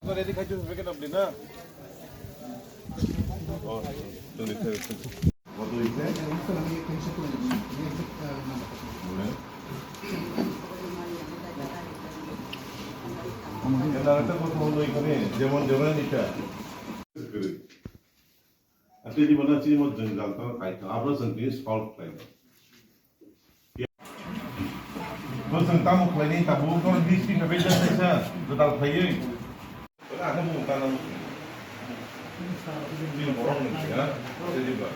Ready खाइयो packet अपने ना तो देखते हैं वो तो इसे 옛날에 딱 보통 이거는 제만 있다 그래 아직 이번에 지금 전장도 가이트 앞으로 선비 스콜 플레이 무슨 까먹 플레이 다 보고 디스팅 베이션 세서 그다 플레이 ada mau tanam di borong ya jadi bah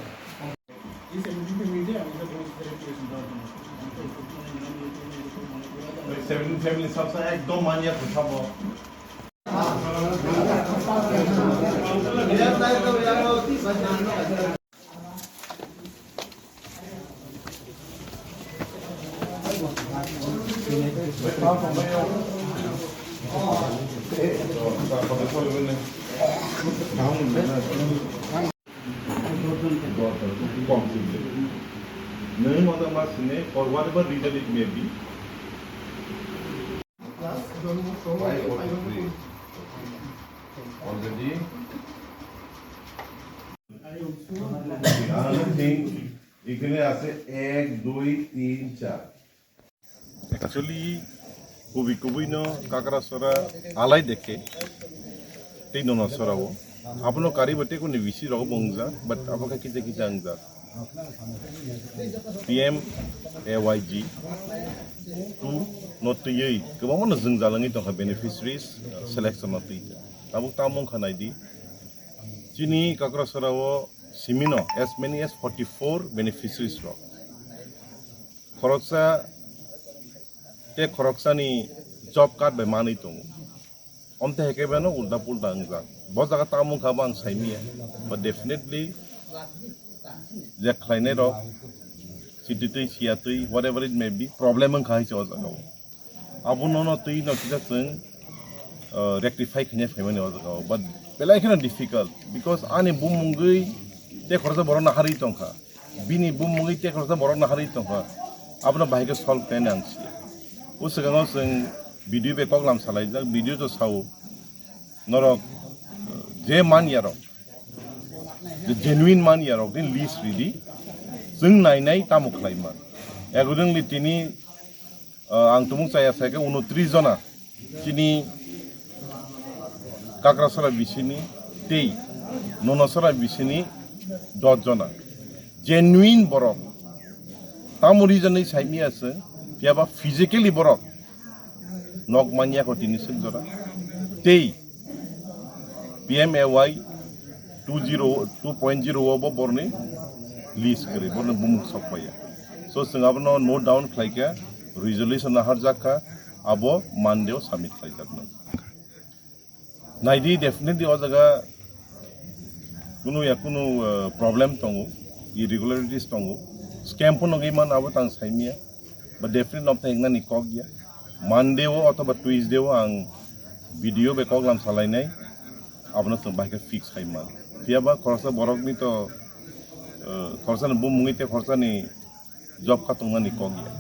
family सबसे एकदम मानिया तो सब Name of the machine for whatever reason it may be. Already. Another thing, এখানে আছে 1 2 3 4 Actually, kubi no kakrasora alai dekhe. Tino no soravo. Apno kari bate ko nevisi rogo bongza, but apaka kita angza. PM AYG 2 not to ye. Kamo na zung zalangi to beneficiaries selection not to. Tabuk tamong khanai di. Chini kakrasora simino as many as 44 beneficiaries ro. Khoroksa te khoroksani job card by mani tung. Omte hekebeno ulta pulta angza. Bahut jaga tamung khabang saimia. But definitely the climate of city siatui whatever it may be problem ang khai chaw jaga. Abu no tui no kita sung rectify khine family jaga. But belai khana difficult because ani bumungui te khorsa borona hari tongkha. Bini bumungui te khorsa borona hari tongkha. Apna bahai ke solve kene angsi. Us gang sung video be koglam salai jak video to sau norok je man yarok the genuine man yarok din list really sung nai tamu khlaima egodeng litini ang tumung saya ke 29 jona chini kakrasara bisini tei nonosara bisini 10 jona genuine borok tamu reason nei saimi ase piaba physically borok nok mania ko tinisin jora tei PMAY 2.0 obo borni list kare borni bumuk sokpaya so singabno note down khlaika resolution na harjaka abo mandeo submit khlaijakna naidi definitely o jaga kunu problem tongo irregularities tongo scam puno giman abo tang saimia but definitely not thing na ni kogya Monday wo atau Tuesday wo ang video be koglam salai nai apna sung bahika fix khai man piaba khorsa borok ni to khorsa na bum mungite khorsa ni job ka tungna ni kogya